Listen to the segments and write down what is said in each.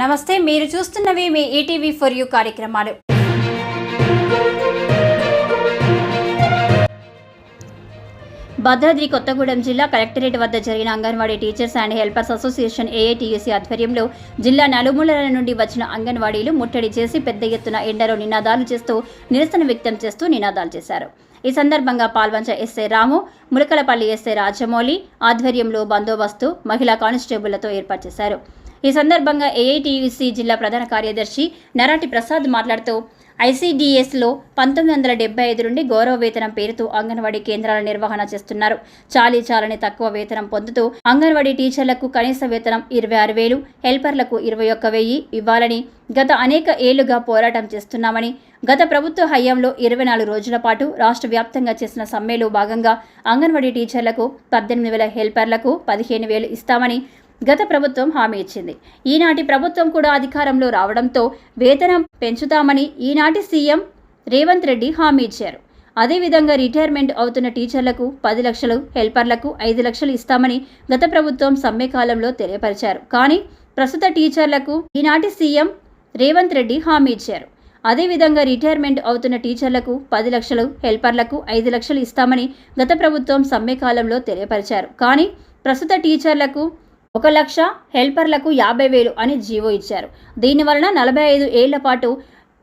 నమస్తే, మీరు చూస్తున్నవి మీ ETV for you కార్యక్రమాలు. భద్రాద్రి కొత్తగూడెం జిల్లా కలెక్టరేట్ వద్ద జరిగిన anganwadi teachers and helpers association AITUC ఆధ్వర్యంలో జిల్లా నలుమూలల నుండి వచ్చిన అంగన్వాడీలు ముట్టడి చేసి పెద్ద ఎత్తున ఎండలో నినాదాలు చేస్తూ నిరసన వ్యక్తం చేస్తూ నినాదాలు చేశారు. ఈ సందర్భంగా పాల్వంచ ఎస్ఐ రాము, ములకలపల్లి ఎస్ఐ రాజమౌళి ఆధ్వర్యంలో బందోబస్తు మహిళా కానిస్టేబుళ్లతో ఏర్పాటు చేశారు. ఈ సందర్భంగా ఏఐటీయూసీ జిల్లా ప్రధాన కార్యదర్శి నరాటి ప్రసాద్ మాట్లాడుతూ ఐసీడీఎస్లో 1975 నుండి గౌరవ వేతనం పేరుతో అంగన్వాడీ కేంద్రాల నిర్వహణ చేస్తున్నారు. చాలని తక్కువ వేతనం పొందుతూ అంగన్వాడీ టీచర్లకు కనీస వేతనం 26,000, హెల్పర్లకు 21,000 ఇవ్వాలని గత అనేక ఏళ్లుగా పోరాటం చేస్తున్నామని, గత ప్రభుత్వ హయాంలో 24 రోజుల పాటు రాష్ట్ర వ్యాప్తంగా చేసిన సమ్మెలో భాగంగా అంగన్వాడీ టీచర్లకు 18,000, హెల్పర్లకు 15,000 ఇస్తామని గత ప్రభుత్వం హామీ ఇచ్చింది. ఈనాటి ప్రభుత్వం కూడా అధికారంలో రావడంతో వేతనం పెంచుతామని ఈనాటి సీఎం రేవంత్ రెడ్డి హామీ ఇచ్చారు. అదేవిధంగా రిటైర్మెంట్ అవుతున్న టీచర్లకు 10 లక్షలు, హెల్పర్లకు 5 లక్షలు ఇస్తామని గత ప్రభుత్వం సమ్మె కాలంలో తెలియపరిచారు. కానీ ప్రస్తుత టీచర్లకు ఈనాటి సీఎం రేవంత్ రెడ్డి హామీ ఇచ్చారు. అదేవిధంగా రిటైర్మెంట్ అవుతున్న టీచర్లకు 10 లక్షలు, హెల్పర్లకు 5 లక్షలు ఇస్తామని గత ప్రభుత్వం సమ్మె కాలంలో తెలియపరిచారు. కానీ ప్రస్తుత టీచర్లకు 1 లక్ష, హెల్పర్లకు 50,000 అని జీవో ఇచ్చారు. దీనివలన 45 ఏళ్ల పాటు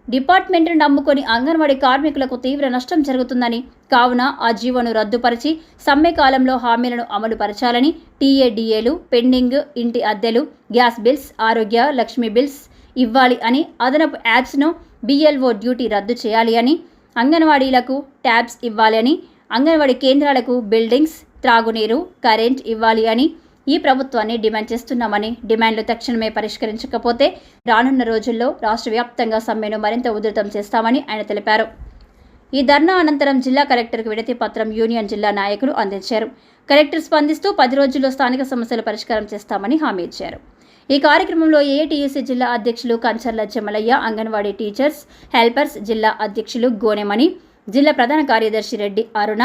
డిపార్ట్మెంట్ను నమ్ముకొని అంగన్వాడీ కార్మికులకు తీవ్ర నష్టం జరుగుతుందని, కావున ఆ జీవోను రద్దుపరిచి సమ్మె కాలంలో హామీలను అమలు పరచాలని, టీఏడీఏలు, పెండింగ్ ఇంటి అద్దెలు, గ్యాస్ బిల్స్, ఆరోగ్య లక్ష్మి బిల్స్ ఇవ్వాలి అని, అదనపు యాప్స్ను BLO డ్యూటీ రద్దు చేయాలి అని, అంగన్వాడీలకు ట్యాబ్స్ ఇవ్వాలి అని, అంగన్వాడీ కేంద్రాలకు బిల్డింగ్స్, త్రాగునీరు, కరెంట్ ఇవ్వాలి అని ఈ ప్రభుత్వాన్ని డిమాండ్ చేస్తున్నామని, డిమాండ్లు తక్షణమే పరిష్కరించకపోతే రానున్న రోజుల్లో రాష్ట్ర వ్యాప్తంగా సమ్మెను మరింత ఉధృతం చేస్తామని ఆయన తెలిపారు. ఈ ధర్నా అనంతరం జిల్లా కలెక్టర్కు వినతి పత్రం యూనియన్ జిల్లా నాయకులు అందించారు. కలెక్టర్ స్పందిస్తూ 10 రోజుల్లో స్థానిక సమస్యల పరిష్కారం చేస్తామని హామీ ఇచ్చారు. ఈ కార్యక్రమంలో ఏఐటీయూసీ జిల్లా అధ్యక్షులు కంచర్ల చెమలయ్య, అంగన్వాడీ టీచర్స్, హెల్పర్స్ జిల్లా అధ్యక్షులు గోనెమణి, జిల్లా ప్రధాన కార్యదర్శి రెడ్డి అరుణ,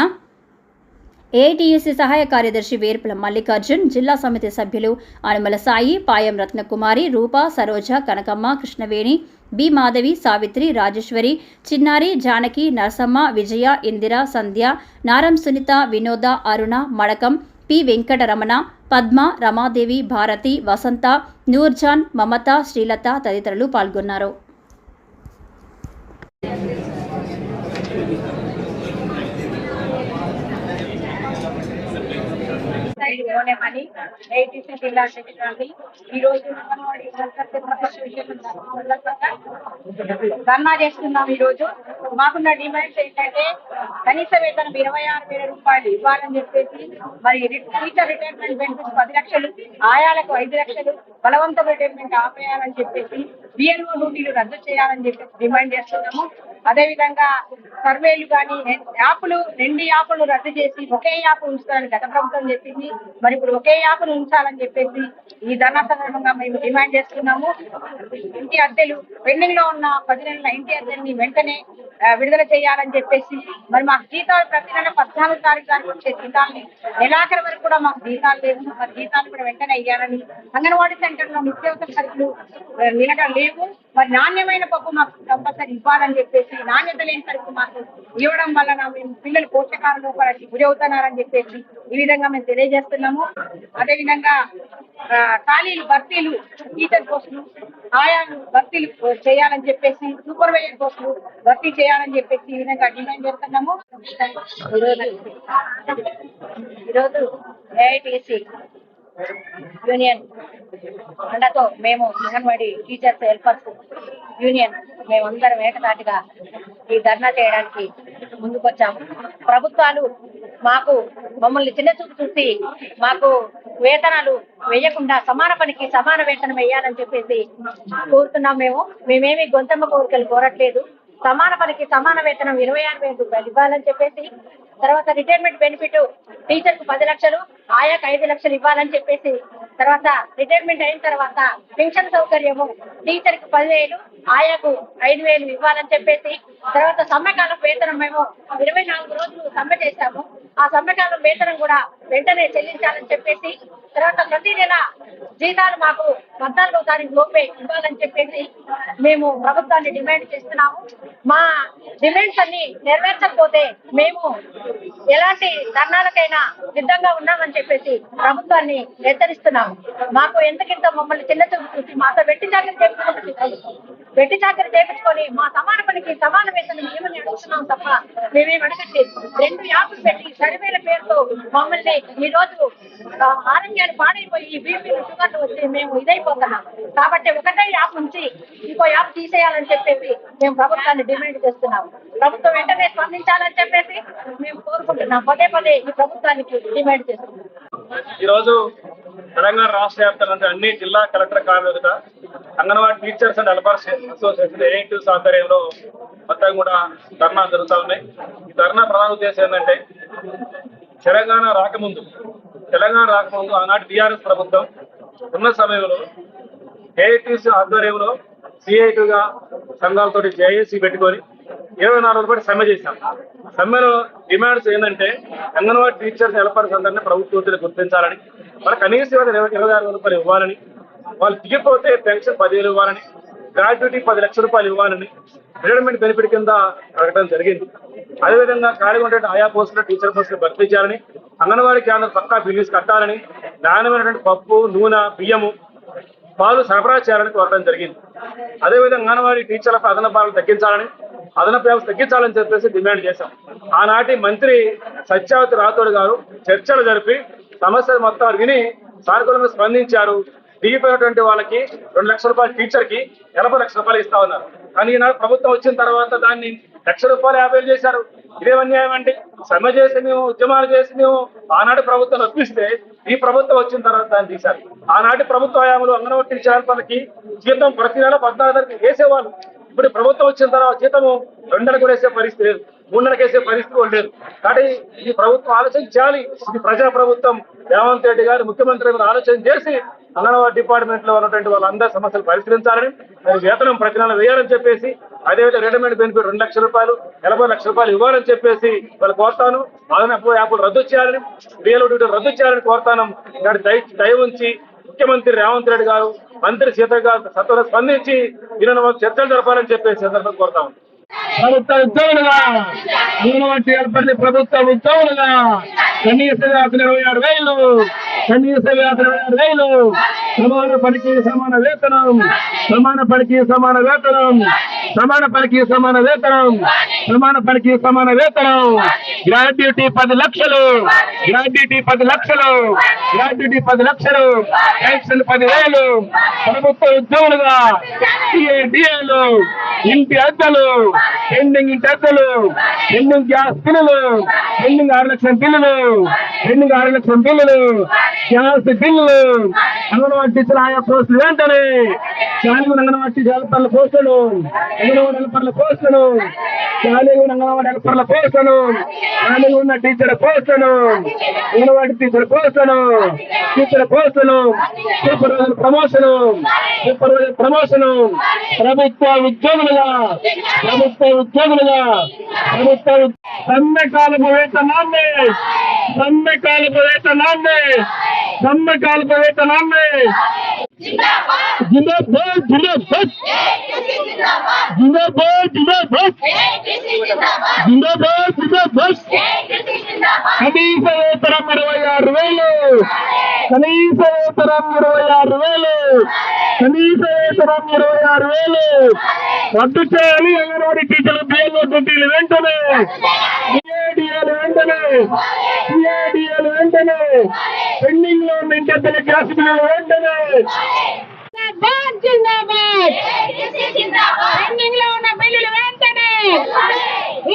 ఏఐటీయూసీ సహాయ కార్యదర్శి వేర్పుల మల్లికార్జున్, జిల్లా సమితి సభ్యులు అనుమల సాయి, పాయం రత్నకుమారి, రూప, సరోజ, కనకమ్మ, కృష్ణవేణి, బి మాధవి, సావిత్రి, రాజేశ్వరి, చిన్నారి, జానకి, నరసమ్మ, విజయ, ఇందిర, సంధ్య, నారం సునీత, వినోద, అరుణ, మడకం, పి వెంకటరమణ, పద్మ, రమాదేవి, భారతి, వసంత, నూర్జాన్, మమత, శ్రీలత తదితరులు పాల్గొన్నారు. గోనెమణి, ఏఐటీసీ జిల్లా సెక్రటరీ. ఈ రోజు అంగన్వాడీ ధర్నా చేస్తున్నాం. ఈ రోజు మాకున్న డిమాండ్స్ ఏంటంటే కనీస వేతనం 26,000 రూపాయలు ఇవ్వాలని చెప్పేసి, మరి టీచర్ రిటైర్మెంట్ బెనిఫిట్స్ 10 లక్షలు, ఆయాలకు 5 లక్షలు, బలవంత రిటైర్మెంట్ ఆపేయాలని చెప్పేసి, BLO డ్యూటీలు రద్దు చేయాలని చెప్పేసి డిమాండ్ చేస్తున్నాము. అదేవిధంగా సర్వేలు కానీ యాప్లు 2 యాప్లు రద్దు చేసి ఒకే యాప్ ఉంచుతారని గత ప్రభుత్వం చెప్పింది. మరి ఇప్పుడు ఒకే యాప్ను ఉంచాలని చెప్పేసి ఈ ధర్నా సందర్భంగా మేము డిమాండ్ చేస్తున్నాము. ఇంటి అద్దెలు పెండింగ్ లో ఉన్న 10 నెలల ఇంటి అద్దెల్ని వెంటనే విడుదల చేయాలని చెప్పేసి, మరి మాకు జీతాలు ప్రతి నెల 14 తారీఖు దాకా వచ్చే జీతాలని నెలాఖరు వరకు కూడా మాకు జీతాలు లేవు. మరి జీతాలు కూడా వెంటనే ఇవ్వాలని, అంగన్వాడీ సెంటర్ లో నిత్యావసర సరుకులు లేవు, మరి నాణ్యమైన పప్పు మాకు కంపల్సరీ ఇవ్వాలని చెప్పేసి, నాణ్యత లేని సరుకు మాకు ఇవ్వడం వలన మేము పిల్లలు పోషకాలలో గురవుతున్నారని చెప్పేసి ఈ విధంగా మేము తెలియజేస్తున్నాము. అదేవిధంగా ఖాళీలు, భర్తీలు, టీచర్ పోస్టులు, ఆయా భర్తీలు చేయాలని చెప్పేసి, సూపర్వైజర్ పోస్టులు భర్తీ చేయాలని చెప్పేసి ఈ విధంగా డిమాండ్ చేస్తున్నాము. ఈరోజు ఏఐటీసీ యూనియన్ అండతో మేము అంగన్వాడీ టీచర్స్, హెల్పర్స్ యూనియన్ మేమందరం ఏకతాటిగా ఈ ధర్నా చేయడానికి ముందుకొచ్చాము. ప్రభుత్వాలు మమ్మల్ని చిన్నచూపు చూసి మాకు వేతనాలు వేయకుండా సమాన పనికి సమాన వేతనం వేయాలని చెప్పేసి కోరుతున్నాం. మేమేమి గొంతమ్మ కోరికలు కోరట్లేదు. సమాన పనికి సమాన వేతనం 26,000 రూపాయలు ఇవ్వాలని చెప్పేసి, తర్వాత రిటైర్మెంట్ బెనిఫిట్ టీచర్కు 10 లక్షలు, ఆయాకు 5 లక్షలు ఇవ్వాలని చెప్పేసి, తర్వాత రిటైర్మెంట్ అయిన తర్వాత పెన్షన్ సౌకర్యము టీచర్కి 10,000, ఆయాకు 5,000 ఇవ్వాలని చెప్పేసి, తర్వాత సమ్మెకాలం వేతనం మేము 24 రోజులు సమ్మె చేశాము. ఆ సమ్మెకాలం వేతనం కూడా వెంటనే చెల్లించాలని చెప్పేసి, తర్వాత ప్రతి నెల జీతాలు మాకు 14వ తారీఖు లోపే ఇవ్వాలని చెప్పేసి మేము ప్రభుత్వాన్ని డిమాండ్ చేస్తున్నాము. మా డిమాండ్స్ అన్ని నెరవేర్చకపోతే మేము ఎలాంటి ధర్నాలకైనా సిద్ధంగా ఉన్నామని చెప్పేసి ప్రభుత్వాన్ని హెచ్చరిస్తున్నాము. మాకు ఎంతకింత మమ్మల్ని చిన్న చూపు చూసి మాతో వెట్టి చాకరీ చేపించుకుంటుంది ప్రభుత్వం. వెట్టి చాకరీ చేపించుకొని మా సమాన పనికి సమాన వేతనం ఏమని అడుగుతున్నాం తప్ప మేమేం అడగట్లేదు. 2 యాప్లు పెట్టి సర్వేల పేరుతో మమ్మల్ని ఈ రోజు ఆరోగ్యాలు పాడైపోయి బీపీలు షుగర్లు వచ్చి మేము ఇదైపోతున్నాం. కాబట్టి ఒకటే యాప్ నుంచి ఇంకో యాప్ తీసేయాలని చెప్పేసి మేము ప్రభుత్వాన్ని డిమాండ్ చేస్తున్నాము. ప్రభుత్వం వెంటనే స్పందించాలని చెప్పేసి మేము కోరుకుంటున్నాం. పదే పదే ఈ ప్రభుత్వానికి డిమాండ్ చేస్తున్నాం. ఈ రోజు తెలంగాణ రాష్ట్ర వ్యాప్తంగా అన్ని జిల్లా కలెక్టర్ కార్యాలయాల anganwadi teachers and helpers association AITUC ఆధ్వర్యంలో మొత్తం కూడా ధర్నా జరుగుతూ ఉన్నాయి. ఈ ధర్నా ప్రధాన ఉద్దేశం ఏంటంటే తెలంగాణ రాకముందు ఆనాటి టీఆర్ఎస్ ప్రభుత్వం ఉన్న సమయంలో ఏఐటీయూస్ ఆధ్వర్యంలో సిఐటీగా సంఘాలతో జేఏసీ పెట్టుకొని 24 రోజుల పాటు సమ్మె చేశాం. సమ్మెలో డిమాండ్స్ ఏంటంటే అంగన్వాడీ టీచర్స్ హెల్పర్స్ అందరినీ ప్రభుత్వం గుర్తించాలని, వాళ్ళ కనీస 26,000 రూపాయలు ఇవ్వాలని, వాళ్ళు దిగిపోతే పెన్షన్ 10,000 ఇవ్వాలని, గ్రాడ్యుయేటీ 10 లక్షల రూపాయలు ఇవ్వాలని రిటైర్మెంట్ బెనిఫిట్ కింద అడగడం జరిగింది. అదేవిధంగా ఖాళీగా ఉండే ఆయా పోస్టులు టీచర్ పోస్టులు భర్తీ చేయాలని, అంగన్వాడీ కేంద్రం పక్కా బిల్లుస్ కట్టాలని, నాణ్యమైనటువంటి పప్పు, నూనె, బియ్యము, పాలు సరఫరా చేయాలని కోరడం జరిగింది. అదేవిధంగా అంగన్వాడీ టీచర్లకు అదనపు పాలు తగ్గించాలని, అదనపు వ్యవస్థ తగ్గించాలని చెప్పేసి డిమాండ్ చేశాం. ఆనాటి మంత్రి సత్యావతి రాథోడ్ గారు చర్చలు జరిపి సమస్యలు మొత్తం విని సానుకూలంగా స్పందించారు. దిగిపోయినటువంటి వాళ్ళకి 2 లక్షల రూపాయలు, టీచర్కి 80 లక్షల రూపాయలు ఇస్తా ఉన్నారు. కానీ ఈనాడు ప్రభుత్వం వచ్చిన తర్వాత దాన్ని 1,00,000 రూపాయలు 50,000 చేశారు. ఇదే అన్యాయం అండి. సమ్మె చేసి మేము ఉద్యమాలు చేసి మేము ఆనాటి ప్రభుత్వం ఒప్పిస్తే ఈ ప్రభుత్వం వచ్చిన తర్వాత దాన్ని తీశారు. ఆనాటి ప్రభుత్వ హయాంలో అంగన్వాడీ టీచర్లకి జీతం ప్రతి నెల 14 తారీఖు వేసేవాళ్ళు. ఇప్పుడు ప్రభుత్వం వచ్చిన తర్వాత జీతము 2 నెలలకు వేసే పరిస్థితి లేదు, 3 నెలలకు వేసే పరిస్థితి లేదు. కాబట్టి ఈ ప్రభుత్వం ఆలోచన చేయాలి. ఇది ప్రజా ప్రభుత్వం. రేవంత్ రెడ్డి గారు ముఖ్యమంత్రి మీద ఆలోచన చేసి అంగన్వాడీ డిపార్ట్మెంట్ లో ఉన్నటువంటి వాళ్ళందరి సమస్యలు పరిష్కరించాలని, వేతనం ప్రతి నెల వేయాలని చెప్పేసి, అదేవిధంగా రిటైర్మెంట్ బెనిఫిట్ 2 లక్షల రూపాయలు, 80 లక్షల రూపాయలు ఇవ్వాలని చెప్పేసి వాళ్ళు కోరుతాను. అదనపు యాప్లు రద్దు చేయాలని, బిఎల్ఓ డ్యూటీలు రద్దు చేయాలని కోరుతాను. దయ ఉంచి ముఖ్యమంత్రి రేవంత్ రెడ్డి గారు, మంత్రి సీత గారు సత్వరం స్పందించి దీనిని చర్చలు జరపాలని చెప్పేసి సందర్భంగా కోరుతాము. ప్రభుత్వ ఉద్యోగులుగా అంగన్వాడీ ఏర్పడి ప్రభుత్వ ఉద్యోగులుగా కనీస వేతనం 26,000, కనీస వేతనం 26,000, సమాన పనికి సమాన వేతనం, సమాన పనికి సమాన వేతనం, సమాన పనికి సమాన వేతనం, సమాన పనికి సమాన వేతనం, గ్రాడ్యుయేటీ 10 లక్షలు, గ్రాడ్యుయేటీ 10 లక్షలు, గ్రాడ్యుయేటీ 10 లక్షలు, పెన్షన్ 10,000, ప్రభుత్వ ఉద్యోగులుగా డిఏలు, ఇంటి అద్దెలు, పెండింగ్ ఇంటి అద్దెలు, పెండింగ్ గ్యాస్ బిల్లులు, పెండింగ్ 6 లక్షల బిల్లులు, పెండింగ్ 6 లక్షల బిల్లులు, గ్యాస్ బిల్లులు, అంగన్వాడీ టీచర్ ఆయా పోస్టులు వెంటనే, ఖాళీగా అంగన్వాడీ టీచర్ హెల్పర్ల పోస్టులు, అంగన్వాడీ హెల్పర్ల పోస్టులు, ఖాళీగా అంగన్వాడీ హెల్పర్ల పోస్టులు, ఖాళీగా ఉన్న టీచర్ పోస్టులు, అంగన్వాడీ టీచర్ పోస్టులు, టీచర్ పోస్టులు, సూపర్వైజర్ ప్రమోషను, సూపర్వైజర్ ప్రమోషను, ప్రభుత్వ ఉద్యోగులుగా, ప్రభుత్వ ఉద్యోగులుగా, సమ్మెకాలపు వేతనాన్ని, సమ్మెకాలపు వేతనాన్ని, సమ్మెకాలపు వేతనాన్ని జిందాబాద్, జిందాబాద్, జిందాబాద్, జిందాబాద్, జిందాబాద్, జిందాబాద్. కనీస వేతనం 26,000, కనీస వేతనం 26,000, కనీస వేతనం 26,000 రద్దు చేయాలి. అంగన్వాడీ టీచర్లు బిఎల్ఓ డ్యూటీలు వెంటనే, సిఐడిఏలు వెంటనే, సిఐడిఏలు వెంటనే, పెండింగ్ లో ఉన్న ఇంటి గ్యాస్ బిల్లులు వెంటనే, జిందాబాద్, పెండింగ్ లో ఉన్న బిల్లులు వెంటనే,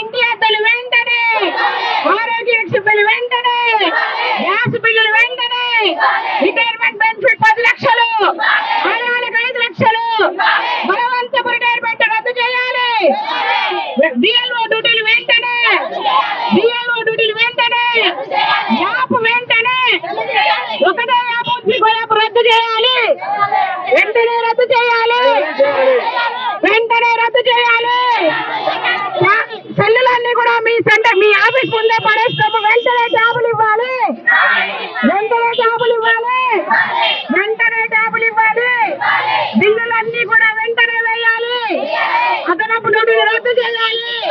ఇంటి అద్దెలు వెంటనే, ఆరోగ్య బిల్లు వెంటనే, గ్యాస్ బిల్లులు వెంటనే, రిటైర్మెంట్ బెనిఫిట్ 10 లక్షలు, ఆడవాళ్ళకి 5 లక్షలు, బలవంతపు రిటైర్మెంట్ రద్దు చేయాలి. బిఎల్ఓ డ్యూటీలు వెంటనే, బిఎల్ఓ డ్యూటీలు వెంటనే, యాప్ వెంటనే, ఒకటే యాప్ యాప్ రద్దు చేయాలి, వెంటనే రద్దు చేయాలి, వెంటనే రద్దు చేయాలి. సెల్లులన్నీ కూడా మీ సెంటర్ మీ ఆఫీస్ ముందే పడేస్తాము. వెంటనే ట్యాబులు ఇవ్వాలి. వెంటనే ట్యాబులు ఇవ్వాలి. వెంటనే ట్యాబులు ఇవ్వాలి. బిల్లులన్నీ కూడా వెంటనే వేయాలి. అదనపు డ్యూటీలు రద్దు చేయాలి.